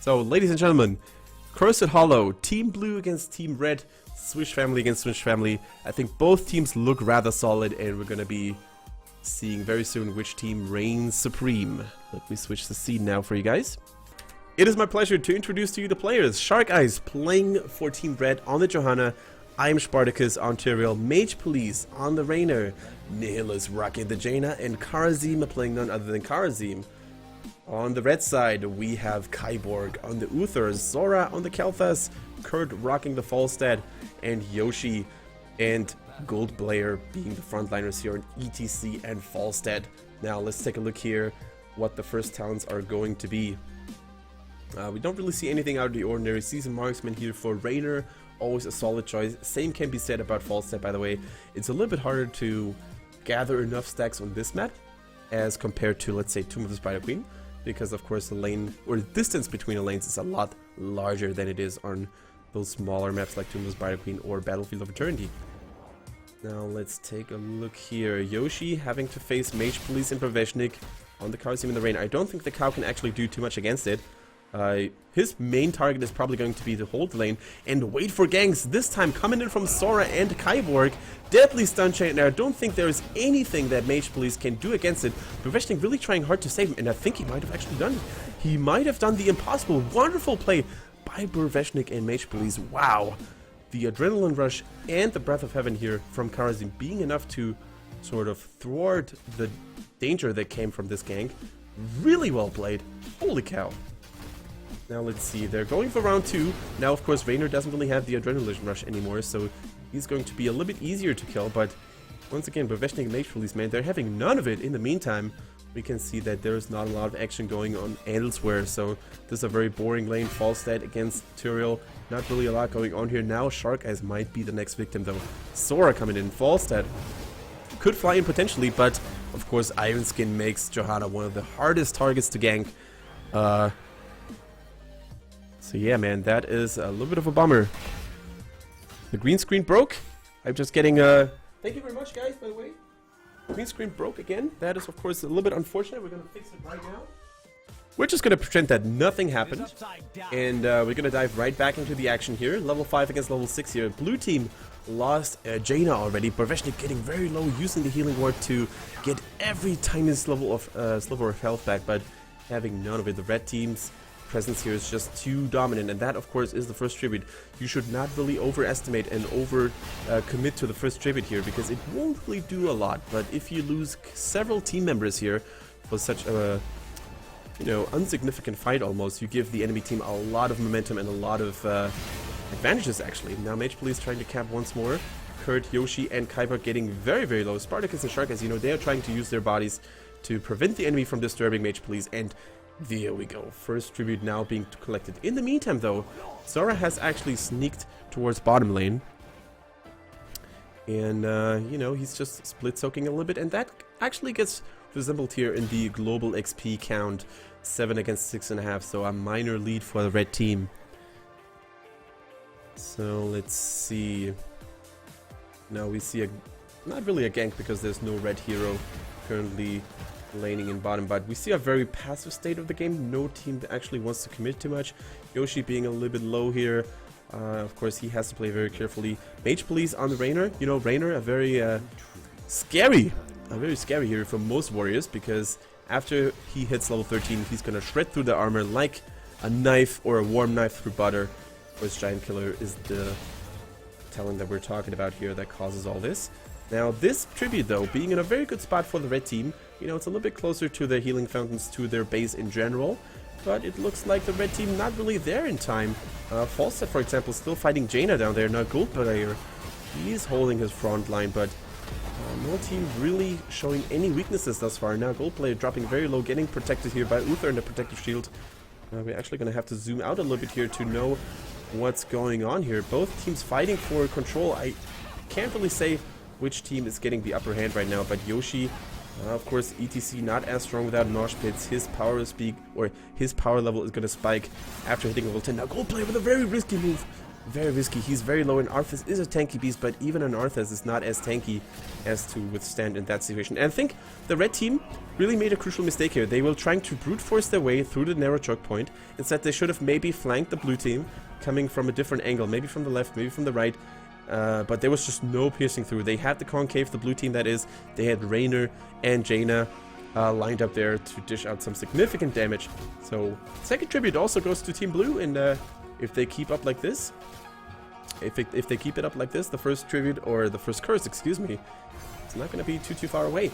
So, ladies and gentlemen, Cursed Hollow, Team Blue against Team Red, Swissh family against Swissh family. I think both teams look rather solid, and we're gonna be seeing very soon which team reigns supreme. Let me switch the scene now for you guys. It is my pleasure to introduce to you the players. Shark Eyes playing for Team Red on the Johanna. I am Spartacus on Tyrael, Mage Police on the Rainer, Nihilus rocking the Jaina, and Karazim playing none other than Karazim. On the red side, we have Kyborg on the Uther, Zora on the Kel'Thas, Kurt rocking the Falstad, and Yoshi and Goldblayer being the frontliners here on ETC and Falstad. Now let's take a look here what the first talents are going to be. We don't really see anything out of the ordinary. Season Marksman here for Rainer, always a solid choice. Same can be said about Falstad, by the way. It's a little bit harder to gather enough stacks on this map as compared to, let's say, Tomb of the Spider Queen, because of course the lane, or the distance between the lanes, is a lot larger than it is on those smaller maps like Tomb of the Spider Queen or Battlefield of Eternity. Now let's take a look here. Yoshi having to face Mage Police and Proveshnik on the Karazim in the Rain. I don't think the cow can actually do too much against it. His main target is probably going to be to hold the lane and wait for ganks. This time coming in from Sora and Kyborg. Deadly stun chain, and I don't think there is anything that Mage Police can do against it. Proveshnik really trying hard to save him, and I think he might have actually done it. He might have done the impossible. Wonderful play by Proveshnik and Mage Police. Wow. The adrenaline rush and the breath of heaven here from Karazim being enough to sort of thwart the danger that came from this gank. Really well played. Holy cow. Now let's see, they're going for round 2. Now of course Rainer doesn't really have the adrenaline rush anymore, so he's going to be a little bit easier to kill, but once again, Proveshnik and Mage Police, man, they're having none of it. In the meantime, we can see that there's not a lot of action going on elsewhere, so this is a very boring lane. Falstad against Tyrael, not really a lot going on here. Now Shark Eyes might be the next victim though. Sora coming in, Falstad could fly in potentially, but of course Iron Skin makes Johanna one of the hardest targets to gank. So yeah, man, that is a little bit of a bummer. The green screen broke. I'm just getting thank you very much, guys, by the way. Green screen broke again. That is, of course, a little bit unfortunate. We're going to fix it right now. We're just going to pretend that nothing happened. And we're going to dive right back into the action here. Level 5 against level 6 here. Blue team lost Jaina already. Proveshnik getting very low, using the healing ward to get every tiniest level of sliver of health back, but having none of it. The red team's presence here is just too dominant, and that of course is the first tribute. You should not really overestimate and over commit to the first tribute here, because it won't really do a lot. But if you lose several team members here for such a unsignificant fight almost, you give the enemy team a lot of momentum and a lot of advantages actually. Now Mage Police trying to camp once more. Kurt, Yoshi and Kyber getting very, very low. Spartacus and Shark, as you know, they are trying to use their bodies to prevent the enemy from disturbing Mage Police, and there we go. First tribute now being collected. In the meantime, though, Zora has actually sneaked towards bottom lane. And, he's just split soaking a little bit. And that actually gets resembled here in the global XP count. 7 against 6.5. So a minor lead for the red team. So let's see. Now we see not really a gank because there's no red hero currently laning in bottom, but we see a very passive state of the game. No team actually wants to commit too much. Yoshi being a little bit low here. Of course, he has to play very carefully. Mage Police on the Rainer. You know, Rainer, a very scary hero for most warriors, because after he hits level 13, he's gonna shred through the armor like a knife or a warm knife through butter. Of course, Giant Killer is the talent that we're talking about here that causes all this. Now, this tribute, though, being in a very good spot for the red team, it's a little bit closer to their healing fountains, to their base in general, but it looks like the red team not really there in time. Falstad, for example, still fighting Jaina down there. Now, Goldblayer, he's holding his front line, but no team really showing any weaknesses thus far. Now, Goldblayer dropping very low, getting protected here by Uther and the protective shield. We're actually going to have to zoom out a little bit here to know what's going on here. Both teams fighting for control. I can't really say which team is getting the upper hand right now, but Yoshi, of course, ETC not as strong without Nosh Pits. His power level is going to spike after hitting level 10. Now Goldblayer with a very risky move, very risky. He's very low, and Arthas is a tanky beast, but even an Arthas is not as tanky as to withstand in that situation. And I think the red team really made a crucial mistake here. They were trying to brute force their way through the narrow choke point. Instead, they should have maybe flanked the blue team, coming from a different angle, maybe from the left, maybe from the right. But there was just no piercing through. They had the concave, the blue team that is. They had Raynor and Jaina lined up there to dish out some significant damage. So second tribute also goes to Team Blue, and if they keep up like this, if they keep it up like this, the first tribute, or the first curse, excuse me, it's not going to be too far away.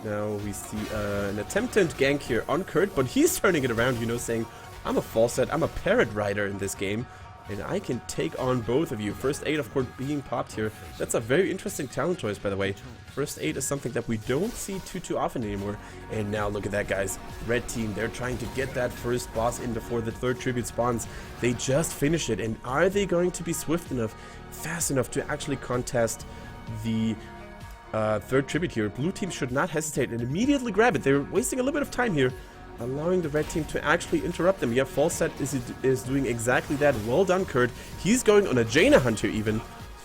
Now we see an attempted gank here on Kurt, but he's turning it around, you know, saying, I'm a falset, I'm a parrot rider in this game, and I can take on both of you. First aid, of course, being popped here. That's a very interesting talent choice, by the way. First aid is something that we don't see too often anymore. And now look at that, guys. Red team, they're trying to get that first boss in before the third tribute spawns. They just finished it, and are they going to be swift enough, fast enough to actually contest the third tribute here? Blue team should not hesitate and immediately grab it. They're wasting a little bit of time here, allowing the red team to actually interrupt them. Yeah, Falset is doing exactly that. Well done, Kurt. He's going on a Jaina hunt here even.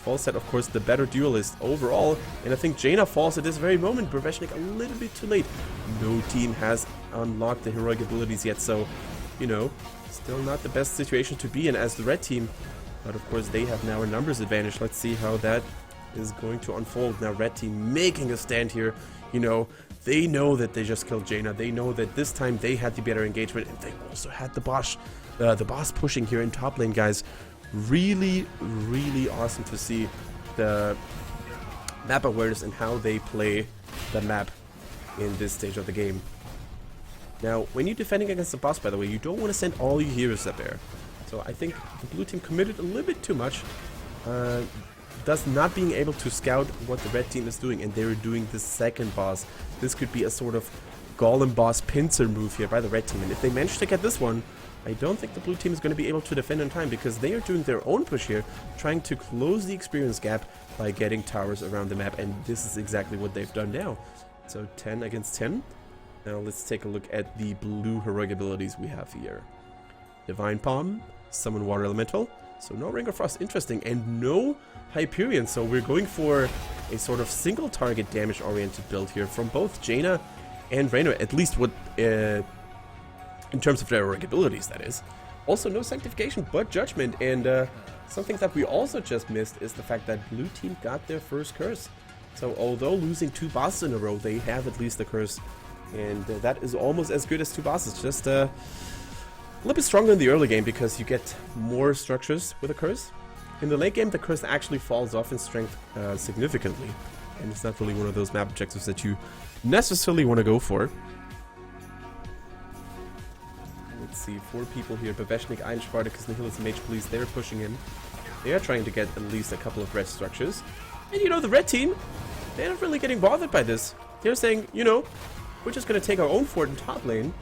Falset, of course, the better duelist overall. And I think Jaina falls at this very moment. Breveshnik a little bit too late. No team has unlocked the heroic abilities yet, so, you know, still not the best situation to be in as the red team. But of course, they have now a numbers advantage. Let's see how that is going to unfold. Now, red team making a stand here. You know, they know that they just killed Jaina. They know that this time they had the better engagement, and they also had the boss pushing here in top lane, guys. Really, really awesome to see the map awareness and how they play the map in this stage of the game. Now, when you're defending against the boss, by the way, you don't want to send all your heroes up there. So I think the blue team committed a little bit too much. Thus not being able to scout what the red team is doing, and they were doing the second boss. This could be a sort of golem boss pincer move here by the red team, and if they manage to get this one, I don't think the blue team is going to be able to defend in time, because they are doing their own push here, trying to close the experience gap by getting towers around the map, and this is exactly what they've done now. So 10 against 10. Now let's take a look at the blue heroic abilities we have here. Divine Palm, Summon Water Elemental, so no Ring of Frost, interesting, and no Hyperion, so we're going for a sort of single target damage oriented build here from both Jaina and Raynor, at least what in terms of their heroic abilities, that is. Also no Sanctification but Judgment, and something that we also just missed is the fact that blue team got their first curse. So although losing 2 bosses in a row, they have at least a curse, and that is almost as good as 2 bosses, just a little bit stronger in the early game because you get more structures with a curse. In the late game, the curse actually falls off in strength significantly, and it's not really one of those map objectives that you necessarily want to go for. Let's see, 4 people here. Breveshnik, Ein, Spartacus, Nihilus, and Mage Police, they're pushing in. They are trying to get at least a couple of red structures. And you know, the red team, they're not really getting bothered by this. They're saying, you know, we're just going to take our own fort in top lane,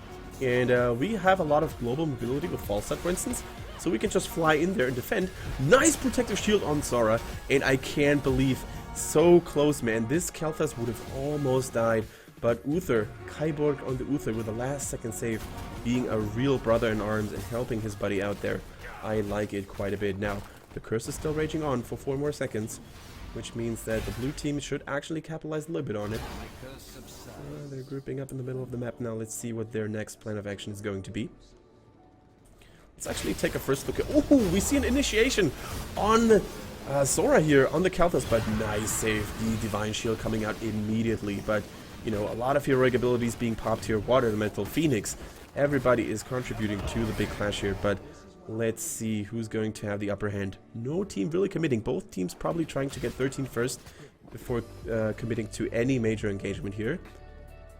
and we have a lot of global mobility with Falset, for instance, so we can just fly in there and defend. Nice protective shield on Zora, and I can't believe, so close, man. This Kel'Thas would have almost died, but Uther, Kyborg on the Uther with a last second save, being a real brother in arms and helping his buddy out there. I like it quite a bit. Now, the curse is still raging on for 4 more seconds, which means that the blue team should actually capitalize a little bit on it. They're grouping up in the middle of the map now. Let's see what their next plan of action is going to be. Let's actually take a first look at... Oh, we see an initiation on Zora here on the Kel'Thas, but nice save. The Divine Shield coming out immediately, but, you know, a lot of heroic abilities being popped here. Water Elemental, Phoenix, everybody is contributing to the big clash here, but let's see who's going to have the upper hand. No team really committing. Both teams probably trying to get 13 first before committing to any major engagement here.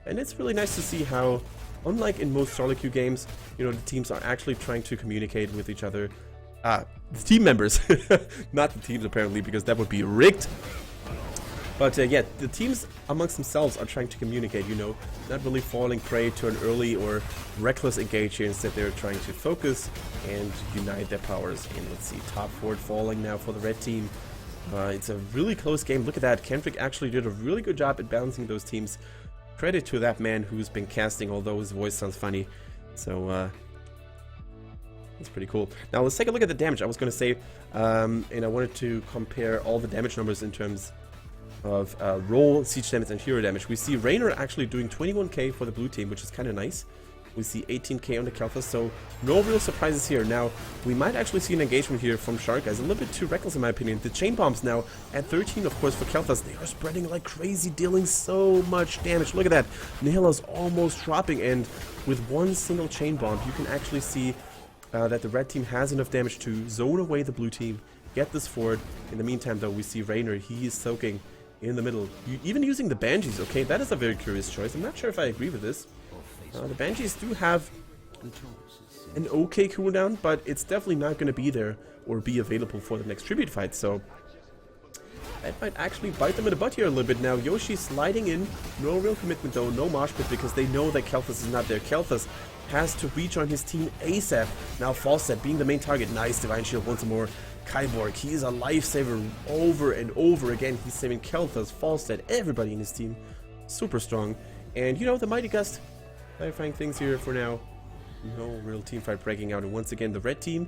And it's really nice to see how, unlike in most solo queue games, you know, the teams are actually trying to communicate with each other. The team members, not the teams apparently, because that would be rigged. But yeah, the teams amongst themselves are trying to communicate, you know, not really falling prey to an early or reckless engage here. Instead, they're trying to focus and unite their powers. And let's see, top fort falling now for the red team. It's a really close game. Look at that. Kendrick actually did a really good job at balancing those teams. Credit to that man who's been casting, although his voice sounds funny. So, That's pretty cool. Now let's take a look at the damage. I was going to say, and I wanted to compare all the damage numbers in terms of roll, siege damage, and hero damage. We see Raynor actually doing 21k for the blue team, which is kind of nice. We see 18k on the Kel'Thas, so no real surprises here. Now, we might actually see an engagement here from Shark Guys. A little bit too reckless in my opinion. The chain bombs now at 13, of course, for Kel'Thas. They are spreading like crazy, dealing so much damage. Look at that. Nihila's almost dropping, and with one single chain bomb, you can actually see that the red team has enough damage to zone away the blue team, get this forward. In the meantime, though, we see Raynor. He is soaking in the middle. Even using the Banshees, okay? That is a very curious choice. I'm not sure if I agree with this. The Banshees do have an okay cooldown, but it's definitely not going to be there or be available for the next tribute fight, so that might actually bite them in the butt here a little bit. Now, Yoshi sliding in, no real commitment though, no mosh pit, because they know that Kel'Thas is not there. Kel'Thas has to rejoin his team ASAP. Now, Falstad being the main target. Nice Divine Shield once more. Kyborg, he is a lifesaver over and over again. He's saving Kel'Thas, Falstad, everybody in his team. Super strong. And, you know, the Mighty Gust clarifying things here for now. No real team fight breaking out. And once again, the red team,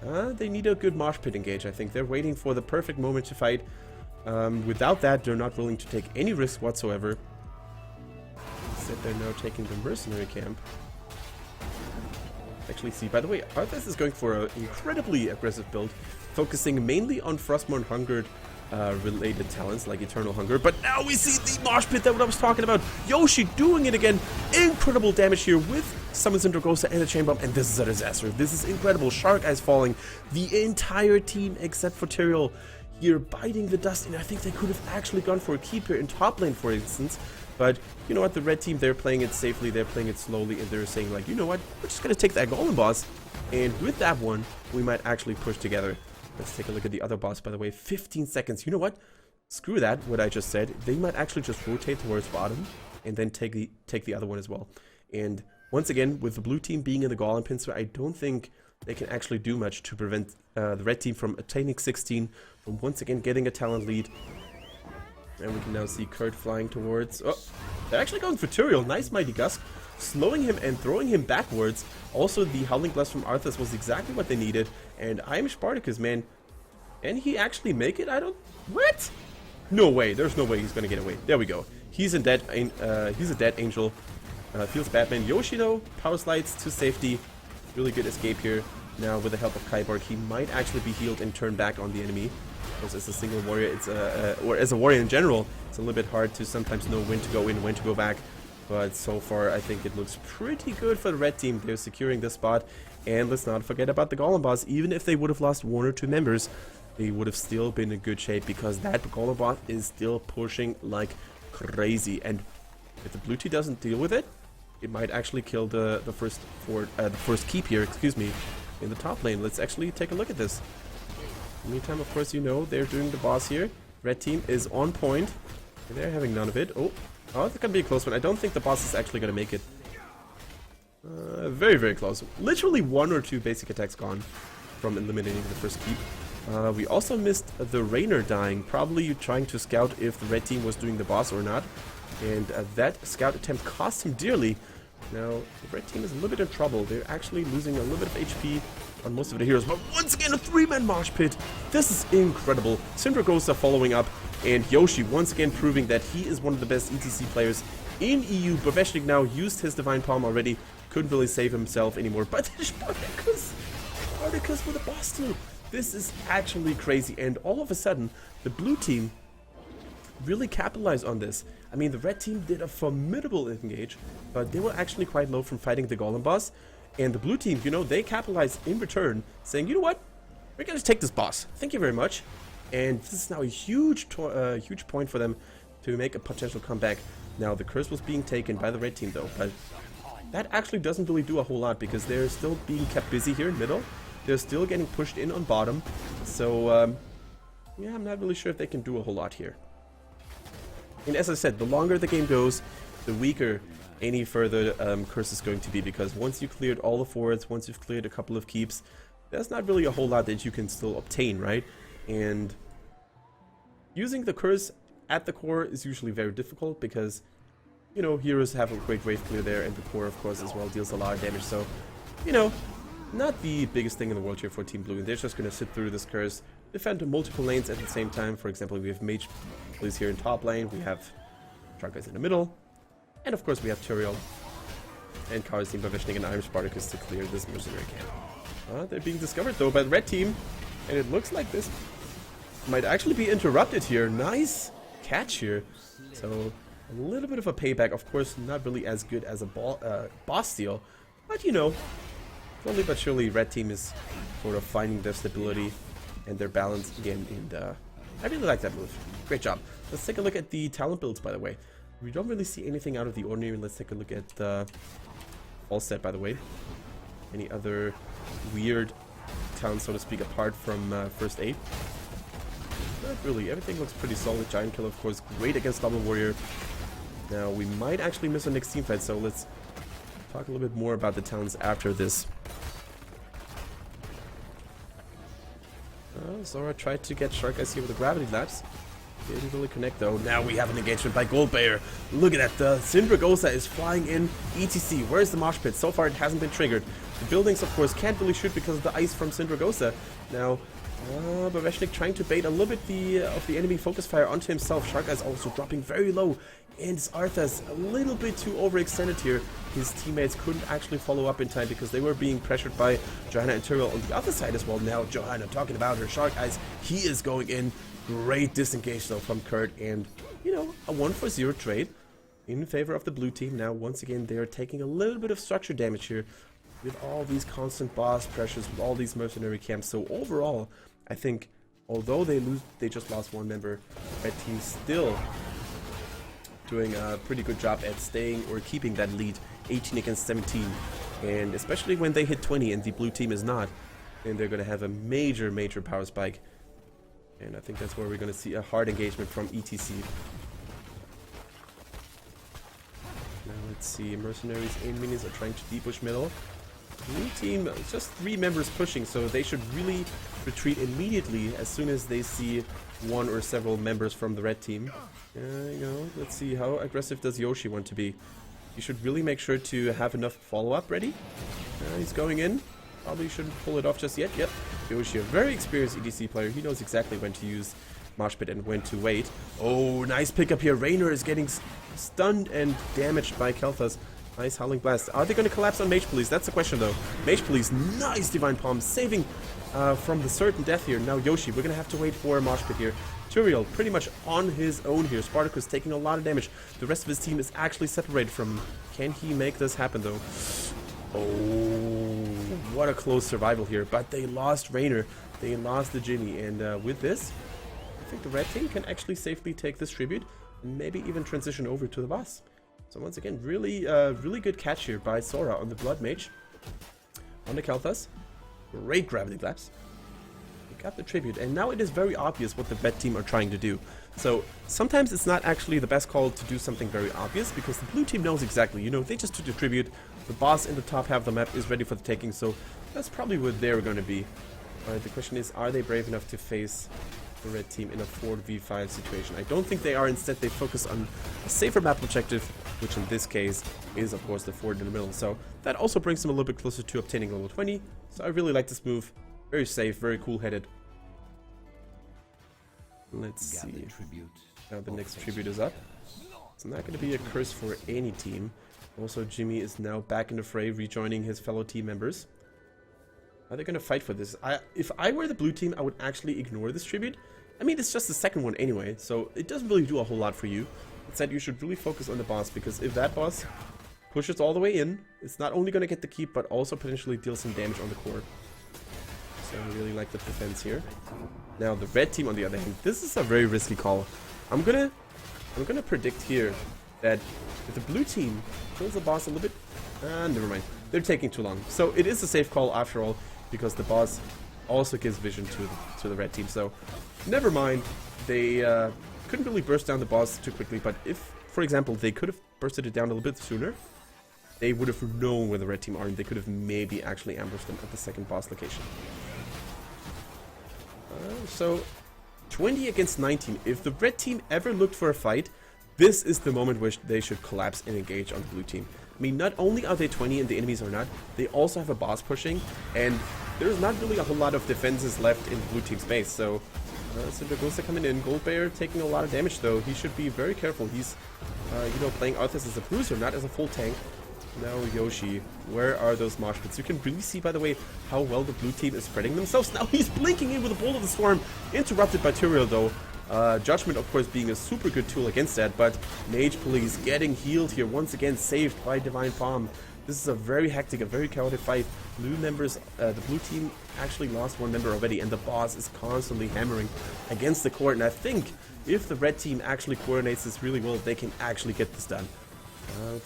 they need a good mosh pit engage, I think. They're waiting for the perfect moment to fight. Without that, they're not willing to take any risk whatsoever. Instead, they're now taking the mercenary camp. Actually, see, by the way, HotS is going for an incredibly aggressive build, focusing mainly on Frostmourne Hungered related talents like Eternal Hunger. But now we see the mosh pit, that what I was talking about. Yoshi doing it again. Incredible damage here with Summons Dragosa and the Chain Bomb, and this is a disaster. This is incredible. Shark Eyes falling. The entire team except for Tyrael here biting the dust, and I think they could have actually gone for a keep here in top lane, for instance. But you know what, the red team, they're playing it safely, they're playing it slowly, and they're saying like, you know what, we're just gonna take that golem boss, and with that one, we might actually push together. Let's take a look at the other boss, by the way. 15 seconds. You know what? Screw that, what I just said. They might actually just rotate towards bottom, and then take the other one as well. And once again, with the blue team being in the golem pincer, I don't think they can actually do much to prevent the red team from attaining 16, from once again getting a talent lead. And we can now see Kurt flying towards... Oh, they're actually going for Tyrael. Nice Mighty Gust. Slowing him and throwing him backwards. Also, the Howling Blast from Arthas was exactly what they needed. And I'm Spartacus, man. Can he actually make it? I don't... What? No way. There's no way he's going to get away. There we go. He's a dead angel. Feels Batman. Yoshi, though, power slides to safety. Really good escape here. Now, with the help of Kyborg, he might actually be healed and turn back on the enemy. Because as a single warrior, it's or as a warrior in general, it's a little bit hard to sometimes know when to go in, when to go back. But so far, I think it looks pretty good for the red team. They're securing this spot. And let's not forget about the Golem boss. Even if they would have lost 1 or 2 members, they would have still been in good shape, because that Golem boss is still pushing like crazy. And if the blue team doesn't deal with it, it might actually kill the first keep here, excuse me, in the top lane. Let's actually take a look at this. In the meantime, of course, you know, they're doing the boss here. Red team is on point. They're having none of it. Oh, it's going to be a close one. I don't think the boss is actually going to make it. Very, very close. Literally 1 or 2 basic attacks gone from eliminating the first keep. We also missed the Raynor dying, probably trying to scout if the red team was doing the boss or not. And that scout attempt cost him dearly. Now, the red team is a little bit in trouble. They're actually losing a little bit of HP on most of the heroes, but once again a 3-man mosh pit. This is incredible. Syndragosa following up, and Yoshi once again proving that he is one of the best ETC players in EU. Baveshnik now used his Divine Palm already, couldn't really save himself anymore, but Spartacus with a boss too. This is actually crazy, and all of a sudden the blue team really capitalized on this. I mean, the red team did a formidable engage, but they were actually quite low from fighting the golem boss. And the blue team, you know, they capitalized in return, saying, you know what, we're going to take this boss. Thank you very much. And this is now a huge point for them to make a potential comeback. Now, the curse was being taken by the red team, though, but that actually doesn't really do a whole lot, because they're still being kept busy here in middle. They're still getting pushed in on bottom. So, yeah, I'm not really sure if they can do a whole lot here. And as I said, the longer the game goes, the weaker any further curse is going to be, because once you cleared all the forwards, once you've cleared a couple of keeps, there's not really a whole lot that you can still obtain, right? And using the curse at the core is usually very difficult, because, you know, heroes have a great wave clear there, and the core, of course, as well deals a lot of damage. So, you know, not the biggest thing in the world here for Team Blue, and they're just going to sit through this curse, defend multiple lanes at the same time. For example, we have Mage Police here in top lane, we have Shark Guys in the middle, and of course we have Turiel and Karazim Baveshnik and Iron Spartacus to clear this mercenary camp. They're being discovered though by the red team, and it looks like this might actually be interrupted here. Nice catch here. So a little bit of a payback, of course not really as good as a boss steal, but you know, slowly but surely red team is sort of finding their stability and their balance again, and I really like that move. Great job. Let's take a look at the talent builds, by the way. We don't really see anything out of the ordinary. Let's take a look at the all set, by the way. Any other weird talents, so to speak, apart from first aid? Not really. Everything looks pretty solid. Giant Killer, of course, great against Double Warrior. Now, we might actually miss our next team fight, so let's talk a little bit more about the talents after this. Zora tried to get Shark Eyes here with the Gravity Lapse. Didn't really connect though. Now we have an engagement by Goldbear. Look at that. The Syndragosa is flying in. ETC. Where's the Mosh Pit? So far it hasn't been triggered. The buildings, of course, can't really shoot because of the ice from Syndragosa. Now, Baveshnik trying to bait a little bit of the enemy focus fire onto himself. Shark Eyes also dropping very low. And Arthas a little bit too overextended here. His teammates couldn't actually follow up in time because they were being pressured by Johanna and Tyrell on the other side as well. Now Johanna talking about her Shark Eyes. He is going in. Great disengage though from Kurt, and you know, a 1-for-0 trade in favor of the blue team. Now once again they are taking a little bit of structure damage here with all these constant boss pressures, with all these mercenary camps. So overall, I think although they just lost one member, red team still doing a pretty good job at staying or keeping that lead, 18 against 17. And especially when they hit 20 and the blue team is not, then they're going to have a major power spike. And I think that's where we're going to see a hard engagement from ETC. Now let's see, mercenaries and minions are trying to deep push middle. Blue team, just 3 members pushing, so they should really retreat immediately as soon as they see one or several members from the red team. You know, let's see, how aggressive does Yoshi want to be? You should really make sure to have enough follow-up ready. He's going in. Probably shouldn't pull it off just yet. Yep, Yoshi, a very experienced EDC player. He knows exactly when to use Mosh Pit and when to wait. Oh, nice pickup here. Raynor is getting stunned and damaged by Kel'Thas. Nice Howling Blast. Are they going to collapse on Mage Police? That's the question though. Mage Police, nice Divine Palm, saving from the certain death here. Now Yoshi, we're going to have to wait for Mosh Pit here. Turiel pretty much on his own here. Spartacus taking a lot of damage. The rest of his team is actually separated from him. Can he make this happen though? Oh, what a close survival here. But they lost Raynor. They lost the Ginny. And with this, I think the red team can actually safely take this tribute and maybe even transition over to the boss. So once again, really good catch here by Sora on the Blood Mage. On the Kel'Thas. Great Gravity Collapse. We got the tribute, and now it is very obvious what the red team are trying to do. So sometimes it's not actually the best call to do something very obvious, because the blue team knows exactly, you know, they just took the tribute. The boss in the top half of the map is ready for the taking, so that's probably what they're going to be. The question is, are they brave enough to face the red team in a 4v5 situation? I don't think they are. Instead, they focus on a safer map objective, which in this case is, of course, the fort in the middle. So that also brings them a little bit closer to obtaining level 20. So I really like this move. Very safe, very cool-headed. Let's see. Now the next tribute is up. It's not going to be a curse for any team. Also, Jimmy is now back in the fray, rejoining his fellow team members. Are they going to fight for this? If I were the blue team, I would actually ignore this tribute. I mean, it's just the second one anyway, so it doesn't really do a whole lot for you. Instead, you should really focus on the boss, because if that boss pushes all the way in, it's not only going to get the keep, but also potentially deal some damage on the core. So I really like the defense here. Now, the red team, on the other hand, this is a very risky call. I'm gonna predict here that if the blue team kills the boss a little bit, never mind. They're taking too long. So it is a safe call after all, because the boss also gives vision to the red team. So never mind. They couldn't really burst down the boss too quickly, but if, for example, they could have bursted it down a little bit sooner, they would have known where the red team are, and they could have maybe actually ambushed them at the second boss location. So 20 against 19. If the red team ever looked for a fight, this is the moment where they should collapse and engage on the blue team. I mean, not only are they 20 and the enemies are not, they also have a boss pushing, and there's not really a whole lot of defenses left in the blue team's base, so Dragosa coming in. Goldbear taking a lot of damage though. He should be very careful. He's, you know, playing Arthas as a bruiser, not as a full tank. Now Yoshi, where are those mosh pits? You can really see, by the way, how well the blue team is spreading themselves. Now he's blinking in with a Bolt of the Storm, interrupted by Tyrael though. Judgment, of course, being a super good tool against that, but Mage Police getting healed here, once again saved by Divine Palm. This is a very hectic, a very chaotic fight. Blue members, the blue team actually lost one member already, and the boss is constantly hammering against the court. And I think if the red team actually coordinates this really well, they can actually get this done.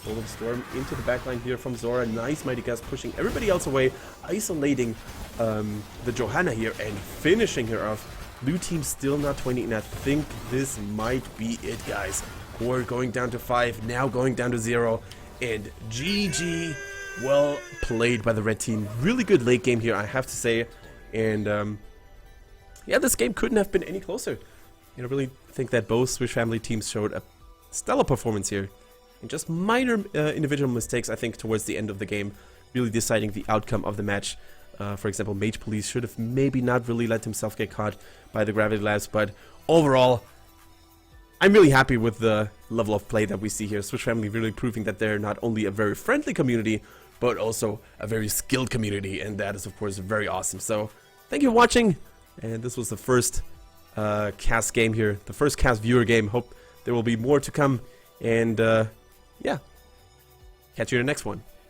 Bolt of Storm into the backline here from Zora. Nice Mighty Gust pushing everybody else away, isolating the Johanna here and finishing her off. Blue team still not 20, and I think this might be it, guys. Core going down to 5, now going down to 0. And GG, well played by the red team. Really good late game here, I have to say. And yeah, this game couldn't have been any closer. And I really think that both Swissh family teams showed a stellar performance here. And just minor individual mistakes, I think, towards the end of the game, really deciding the outcome of the match. For example, Mage Police should have maybe not really let himself get caught by the Gravity Labs, but overall, I'm really happy with the level of play that we see here. Swissh family really proving that they're not only a very friendly community, but also a very skilled community, and that is, of course, very awesome. So, thank you for watching, and this was the first cast game here, the first cast viewer game. Hope there will be more to come, and yeah, catch you in the next one.